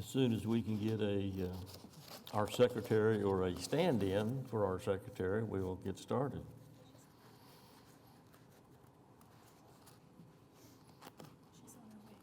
As soon as we can get our secretary or a stand-in for our secretary, we will get started. She's on her way.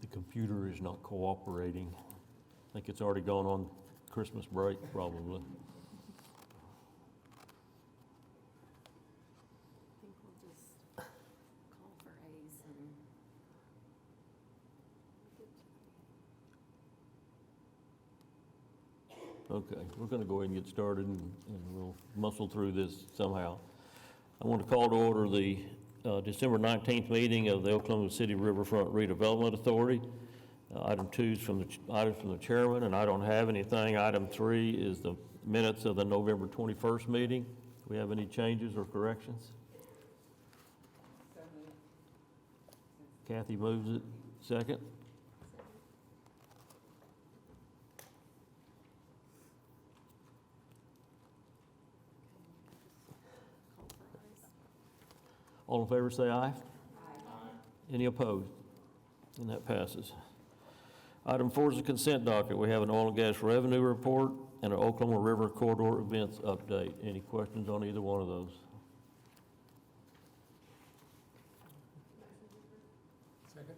The computer is not cooperating. I think it's already gone on Christmas break, probably. I think we'll just call for Ace and. Okay, we're going to go ahead and get started, and we'll muscle through this somehow. I want to call to order the December 19th meeting of the Oklahoma City Riverfront Redevelopment Authority. Item 2 is from the chairman, and I don't have anything. Item 3 is the minutes of the November 21st meeting. Do we have any changes or corrections? Kathy moves it. Second? All in favor, say aye. Aye. Any opposed? And that passes. Item 4 is the consent docket. We have an oil and gas revenue report and an Oklahoma River corridor events update. Any questions on either one of those? Second.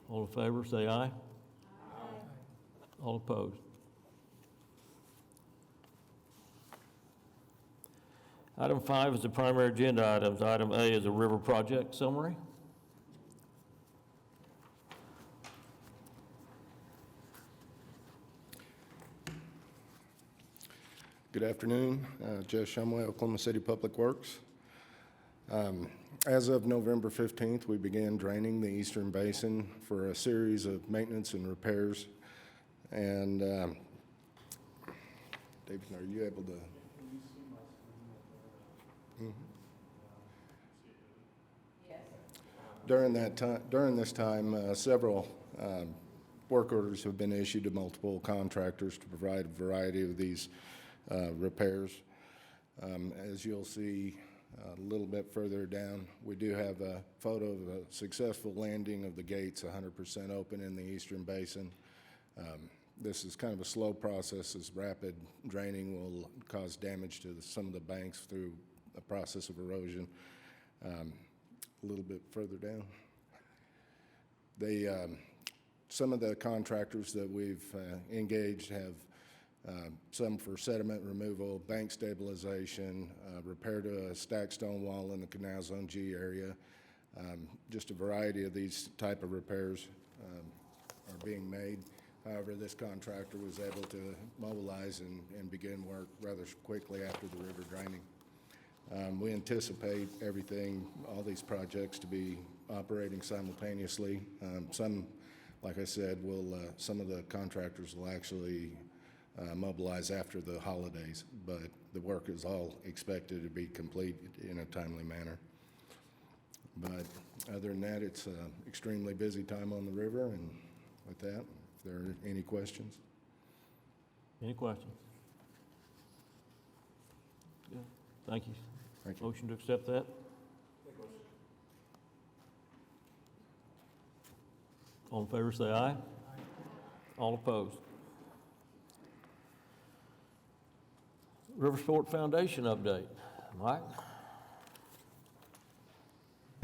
All in favor, say aye. Aye. All opposed? Item 5 is the primary agenda items. Item A is a river project summary. Good afternoon. Jeff Shumway, Oklahoma City Public Works. As of November 15th, we began draining the Eastern Basin for a series of maintenance and repairs. And David, are you able to? Yes. During this time, several work orders have been issued to multiple contractors to provide a variety of these repairs. As you'll see a little bit further down, we do have a photo of a successful landing of the gates 100% open in the Eastern Basin. This is kind of a slow process, as rapid draining will cause damage to some of the banks through a process of erosion. A little bit further down. Some of the contractors that we've engaged have some for sediment removal, bank stabilization, repair to a stacked stone wall in the Canal Zone G area. Just a variety of these type of repairs are being made. However, this contractor was able to mobilize and begin work rather quickly after the river draining. We anticipate all these projects to be operating simultaneously. Some, like I said, some of the contractors will actually mobilize after the holidays, but the work is all expected to be complete in a timely manner. But other than that, it's an extremely busy time on the river, and with that, if there are any questions. Any questions? Good. Thank you. Thank you. Motion to accept that? All in favor, say aye. Aye. All opposed? River Sport Foundation update. Mike?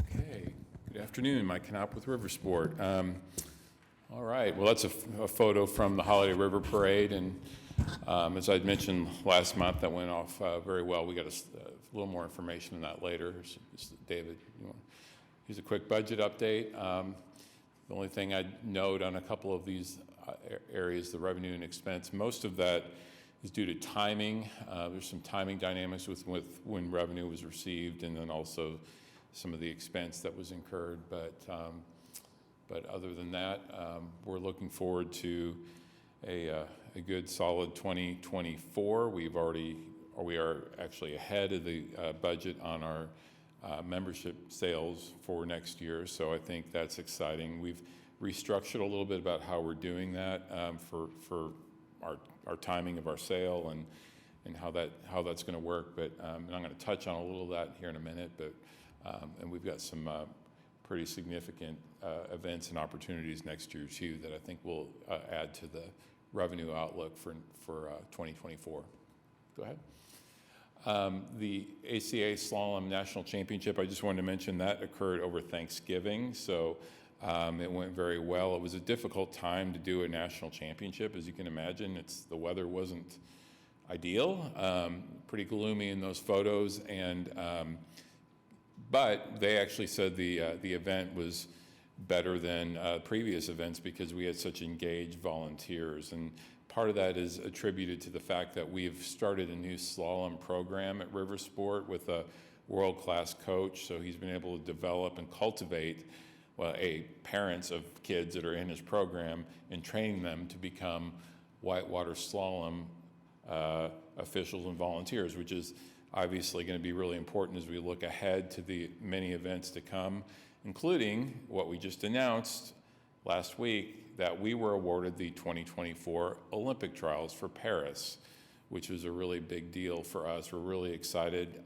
Okay, good afternoon. Mike Knopp with River Sport. All right, well, that's a photo from the Holiday River Parade, and as I'd mentioned last month, that went off very well. We got a little more information on that later. David, here's a quick budget update. The only thing I'd note on a couple of these areas, the revenue and expense, most of that is due to timing. There's some timing dynamics with when revenue was received, and then also some of the expense that was incurred. But other than that, we're looking forward to a good solid 2024. We are actually ahead of the budget on our membership sales for next year, so I think that's exciting. We've restructured a little bit about how we're doing that for our timing of our sale and how that's going to work. But and I'm going to touch on a little of that here in a minute. But and we've got some pretty significant events and opportunities next year too that I think will add to the revenue outlook for 2024. Go ahead. The ACA Slalom National Championship, I just wanted to mention that occurred over Thanksgiving, so it went very well. It was a difficult time to do a national championship, as you can imagine. The weather wasn't ideal, pretty gloomy in those photos, but they actually said the event was better than previous events because we had such engaged volunteers. And part of that is attributed to the fact that we've started a new slalom program at River Sport with a world-class coach. So he's been able to develop and cultivate parents of kids that are in his program and training them to become whitewater slalom officials and volunteers, which is obviously going to be really important as we look ahead to the many events to come, including what we just announced last week, that we were awarded the 2024 Olympic trials for Paris, which was a really big deal for us. We're really excited.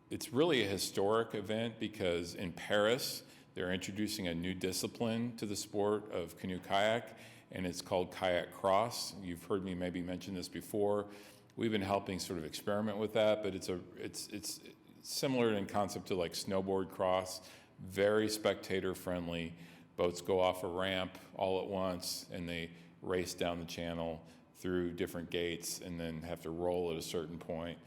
It's really a historic event because in Paris, they're introducing a new discipline to the sport of canoe kayak, and it's called kayak cross. You've heard me maybe mention this before. We've been helping sort of experiment with that, but it's similar in concept to like snowboard cross, very spectator friendly. Boats go off a ramp all at once and they race down the channel through different gates and then have to roll at a certain point.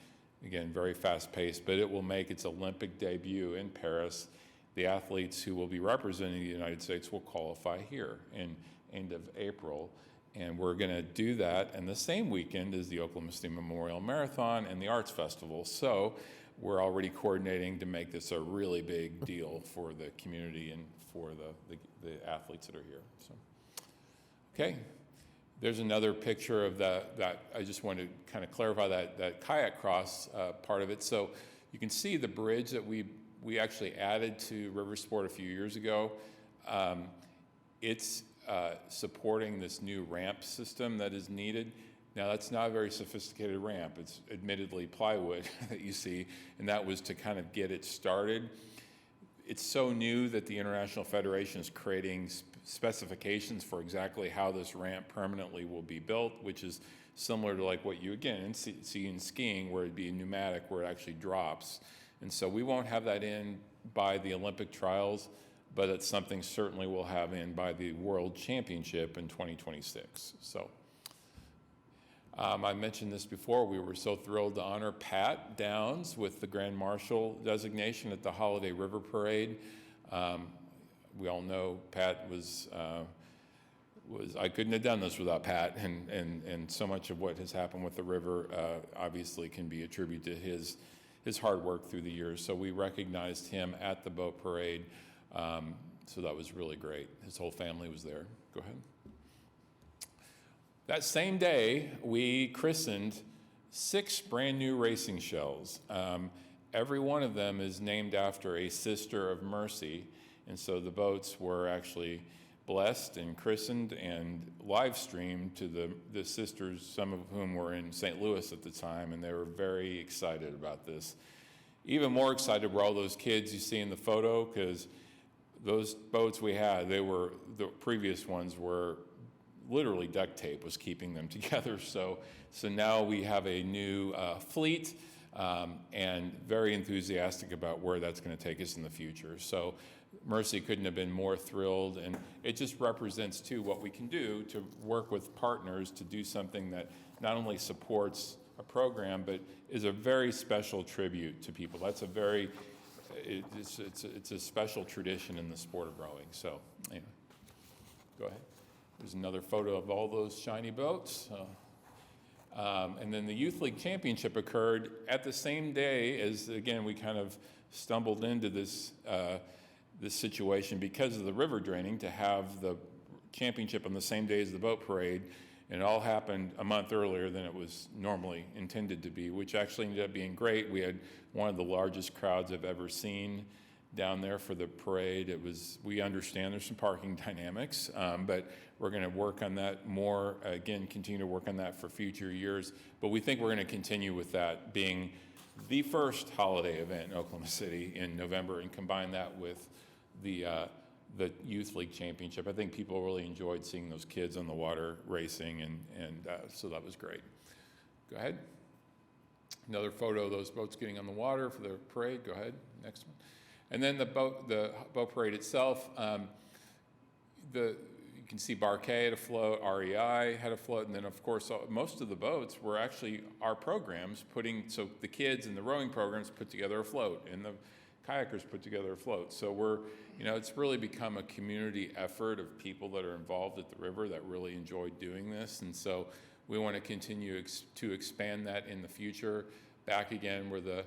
Again, very fast paced, but it will make its Olympic debut in Paris. The athletes who will be representing the United States will qualify here in end of April. And we're going to do that in the same weekend as the Oklahoma City Memorial Marathon and the Arts Festival. So we're already coordinating to make this a really big deal for the community and for the athletes that are here. So, okay, there's another picture of that. I just want to kind of clarify that kayak cross part of it. So you can see the bridge that we actually added to River Sport a few years ago. It's supporting this new ramp system that is needed. Now, that's not a very sophisticated ramp. It's admittedly plywood that you see, and that was to kind of get it started. It's so new that the International Federation is creating specifications for exactly how this ramp permanently will be built, which is similar to like what you, again, see in skiing, where it'd be pneumatic, where it actually drops. And so we won't have that in by the Olympic trials, but it's something certainly we'll have in by the World Championship in 2026. So I mentioned this before. We were so thrilled to honor Pat Downs with the Grand Marshal designation at the Holiday River Parade. We all know Pat was I couldn't have done this without Pat, and so much of what has happened with the river obviously can be attributed to his hard work through the years. So we recognized him at the boat parade. So that was really great. His whole family was there. Go ahead. That same day, we christened 6 brand new racing shells. Every one of them is named after a sister of Mercy. And so the boats were actually blessed and christened and live streamed to the sisters, some of whom were in St. Louis at the time, and they were very excited about this. Even more excited were all those kids you see in the photo, because those boats we had, the previous ones were literally duct tape was keeping them together. So now we have a new fleet, and very enthusiastic about where that's going to take us in the future. So Mercy couldn't have been more thrilled, and it just represents too what we can do to work with partners to do something that not only supports a program, but is a very special tribute to people. That's a very it's a special tradition in the sport of rowing. So, anyway, go ahead. There's another photo of all those shiny boats. And then the Youth League Championship occurred at the same day as, again, we kind of stumbled into this situation because of the river draining to have the championship on the same day as the boat parade. And it all happened a month earlier than it was normally intended to be, which actually ended up being great. We had one of the largest crowds I've ever seen down there for the parade. We understand there's some parking dynamics, but we're going to work on that more, again, continue to work on that for future years. But we think we're going to continue with that being the first holiday event in Oklahoma City in November and combine that with the Youth League Championship. I think people really enjoyed seeing those kids on the water racing, and so that was great. Go ahead. Another photo of those boats getting on the water for the parade. Go ahead, next one. And then the boat parade itself, you can see Barquet had a float, REI had a float, and then of course most of the boats were actually our programs so the kids in the rowing programs put together a float, and the kayakers put together a float. So it's really become a community effort of people that are involved at the river that really enjoy doing this. And so we want to continue to expand that in the future. Back again where the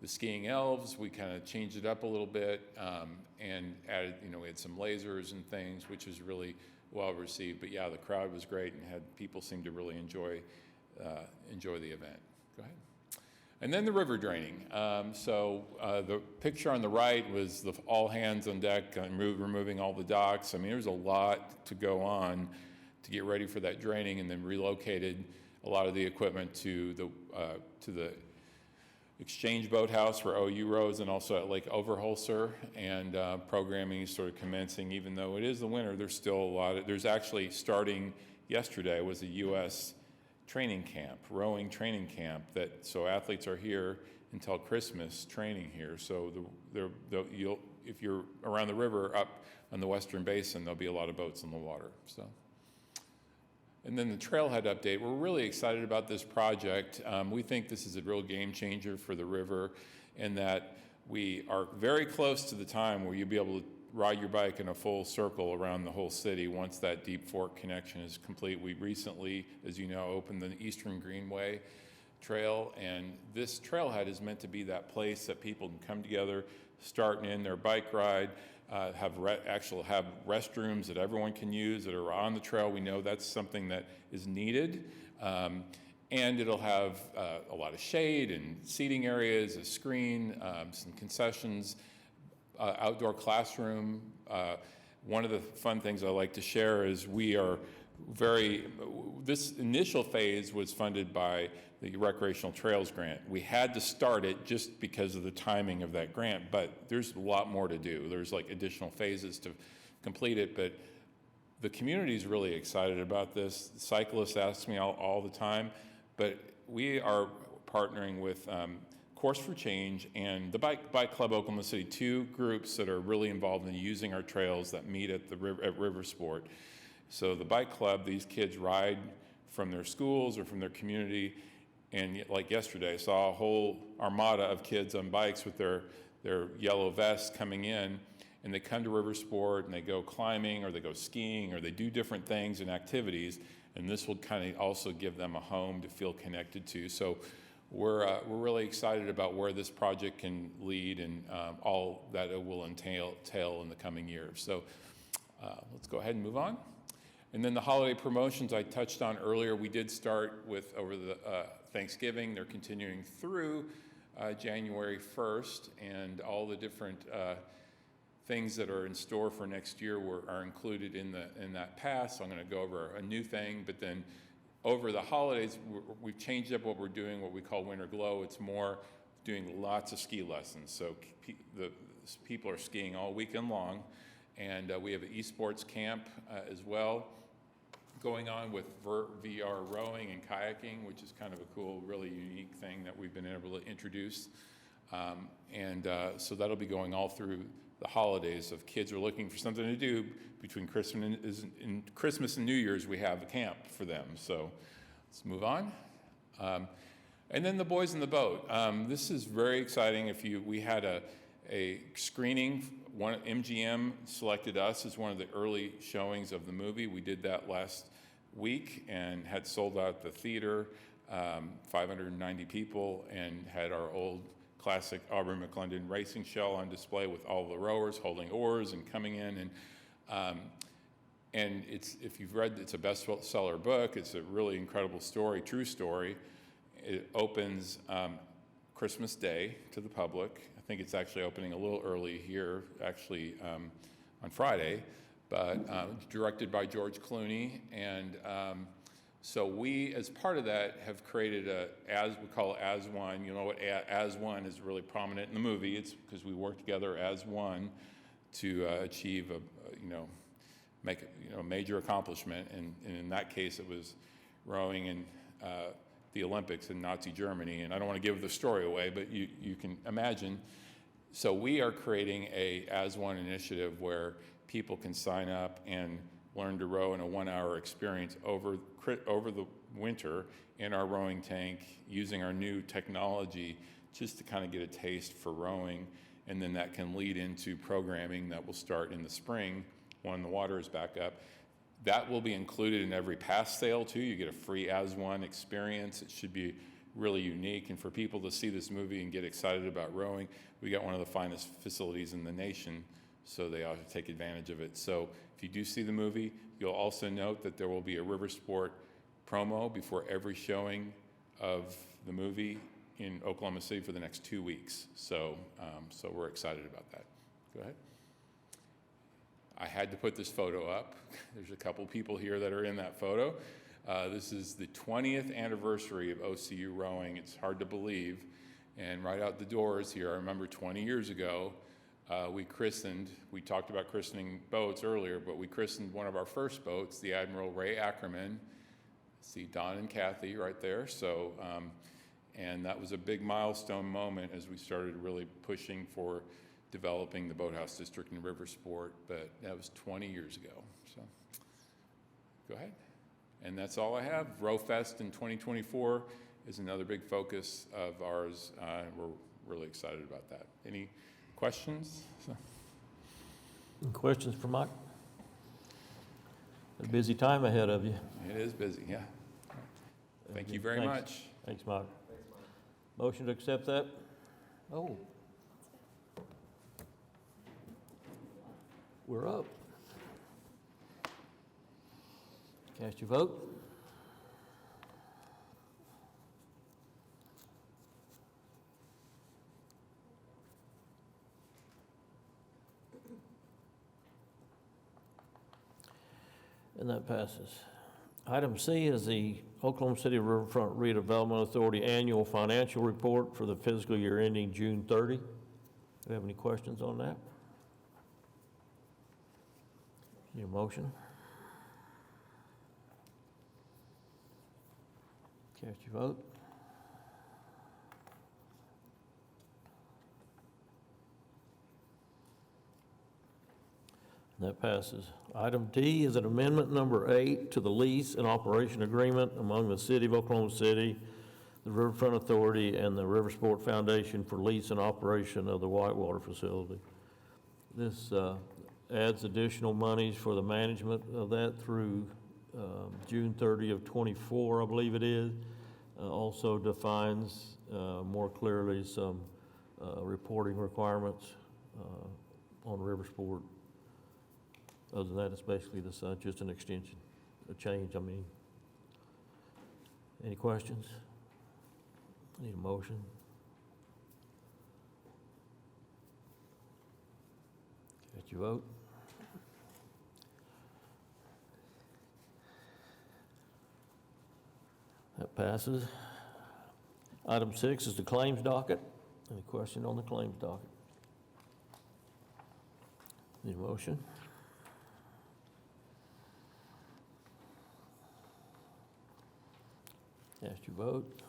skiing elves, we kind of changed it up a little bit and added, we had some lasers and things, which was really well received. But yeah, the crowd was great and people seemed to really enjoy the event. Go ahead. And then the river draining. The picture on the right was the all hands on deck, removing all the docks. I mean, there's a lot to go on to get ready for that draining, and then relocated a lot of the equipment to the Exchange Boathouse where OU rows, and also at Lake Overholser, and programming is sort of commencing. Even though it is the winter, there's still a lot of, there's actually, starting yesterday was a U.S. training camp, rowing training camp, so athletes are here until Christmas training here. So if you're around the river up on the Western Basin, there'll be a lot of boats in the water. So. And then the trailhead update, we're really excited about this project. We think this is a real game changer for the river, in that we are very close to the time where you'll be able to ride your bike in a full circle around the whole city once that Deep Fork connection is complete. We recently, as you know, opened the Eastern Greenway Trail, and this trailhead is meant to be that place that people can come together, starting in their bike ride, have restrooms that everyone can use that are on the trail. We know that's something that is needed. And it'll have a lot of shade and seating areas, a screen, some concessions, outdoor classroom. One of the fun things I like to share is this initial phase was funded by the Recreational Trails Grant. We had to start it just because of the timing of that grant, but there's a lot more to do. There's like additional phases to complete it, but the community is really excited about this. Cyclists ask me all the time, but we are partnering with Course for Change and the Bike Club Oklahoma City, two groups that are really involved in using our trails that meet at River Sport. So the Bike Club, these kids ride from their schools or from their community, and like yesterday, I saw a whole armada of kids on bikes with their yellow vests coming in, and they come to River Sport and they go climbing or they go skiing or they do different things and activities, and this will kind of also give them a home to feel connected to. So we're really excited about where this project can lead, and all that it will entail in the coming years. So let's go ahead and move on. And then the holiday promotions I touched on earlier, we did start with over the Thanksgiving. They're continuing through January 1st, and all the different things that are in store for next year are included in that pass. So I'm going to go over a new thing, but then over the holidays, we've changed up what we're doing, what we call Winter Glow. It's more doing lots of ski lessons. So the people are skiing all weekend long, and we have an esports camp as well going on with VR rowing and kayaking, which is kind of a cool, really unique thing that we've been able to introduce. So that'll be going all through the holidays. If kids are looking for something to do between Christmas and New Year's, we have a camp for them. So let's move on. And then the Boys in the Boat. This is very exciting. We had a screening. MGM selected us as one of the early showings of the movie. We did that last week and had sold out the theater, 590 people, and had our old classic Aubrey McClendon racing shell on display with all the rowers holding oars and coming in. And if you've read, it's a bestseller book. It's a really incredible story, true story. It opens Christmas Day to the public. I think it's actually opening a little early here, actually on Friday, but directed by George Clooney. And so we, as part of that, have created we call it As One. You know what As One is really prominent in the movie. It's because we work together as one to achieve make a major accomplishment. And in that case, it was rowing in the Olympics in Nazi Germany. And I don't want to give the story away, but you can imagine. So we are creating a As One initiative where people can sign up and learn to row in a 1-hour experience over the winter in our rowing tank using our new technology, just to kind of get a taste for rowing. And then that can lead into programming that will start in the spring when the water is back up. That will be included in every pass sale too. You get a free As One experience. It should be really unique. And for people to see this movie and get excited about rowing, we got one of the finest facilities in the nation, so they ought to take advantage of it. So if you do see the movie, you'll also note that there will be a River Sport promo before every showing of the movie in Oklahoma City for the next 2 weeks. So we're excited about that. Go ahead. I had to put this photo up. There's a couple people here that are in that photo. This is the 20th anniversary of OCU rowing. It's hard to believe. And right out the doors here, I remember 20 years ago, we talked about christening boats earlier, but we christened one of our first boats, the Admiral Ray Ackerman. See Don and Kathy right there. So, and that was a big milestone moment as we started really pushing for developing the boathouse district in Riversport, but that was 20 years ago. So, go ahead. And that's all I have. RowFest in 2024 is another big focus of ours. We're really excited about that. Any questions? Any questions for Mike? A busy time ahead of you. It is busy, yeah. Thank you very Thanks. much. Thanks, Mike. Motion to accept that? Oh. We're up. Cast your vote. And that passes. Item C is the Oklahoma City Riverfront Redevelopment Authority Annual Financial Report for the fiscal year ending June 30. Do you have any questions on that? Need a motion? Cast your vote. And that passes. Item D is an amendment number 8 to the lease and operation agreement among the City of Oklahoma City, the Riverfront Authority, and the Riversport Foundation for lease and operation of the Whitewater facility. This adds additional monies for the management of that through June 30 of 24, I believe it is. Also defines more clearly some reporting requirements on Riversport. Other than that, it's basically this, just an extension, a change, I mean. Any questions? Need a motion? Cast your vote. That passes. Item 6 is the claims docket. Any question on the claims docket? Need a motion? Cast your vote.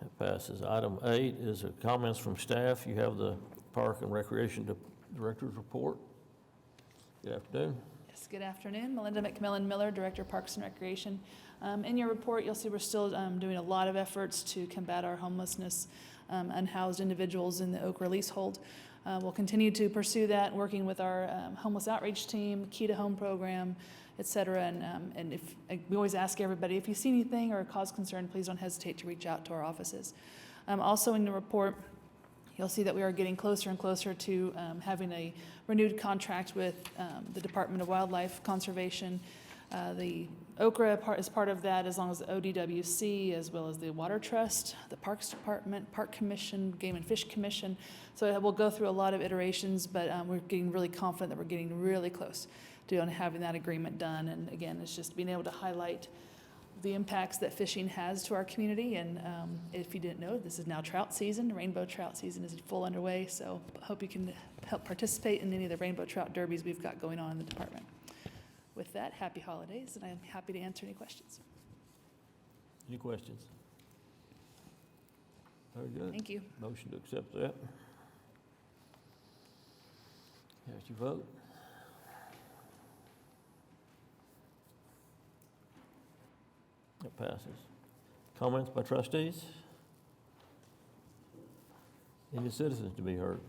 That passes. Item 8 is comments from staff. You have the Park and Recreation Director's report. Good afternoon. Yes, good afternoon. Melinda McMillan Miller, Director of Parks and Recreation. In your report, you'll see we're still doing a lot of efforts to combat our homelessness, unhoused individuals in the Okra leasehold. We'll continue to pursue that, working with our homeless outreach team, Key to Home program, et cetera. And we always ask everybody, if you see anything or cause concern, please don't hesitate to reach out to our offices. Also in the report, you'll see that we are getting closer and closer to having a renewed contract with the Department of Wildlife Conservation. The Okra is part of that, as long as the ODWC, as well as the Water Trust, the Parks Department, Park Commission, Game and Fish Commission. So we'll go through a lot of iterations, but we're getting really confident that we're getting really close to having that agreement done. And again, it's just being able to highlight the impacts that fishing has to our community. And if you didn't know, this is now trout season. Rainbow trout season is full underway. So I hope you can help participate in any of the rainbow trout derbies we've got going on in the department. With that, happy holidays, and I'm happy to answer any questions. Any questions? Very good. Thank you. Motion to accept that. Cast your vote. It passes. Comments by trustees? Any citizens to be heard?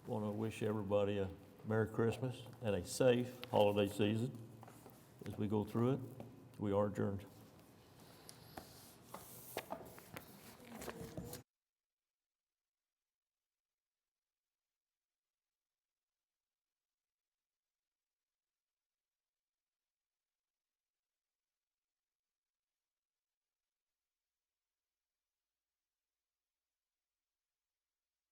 Want to wish everybody a Merry Christmas and a safe holiday season as we go through it. We are adjourned.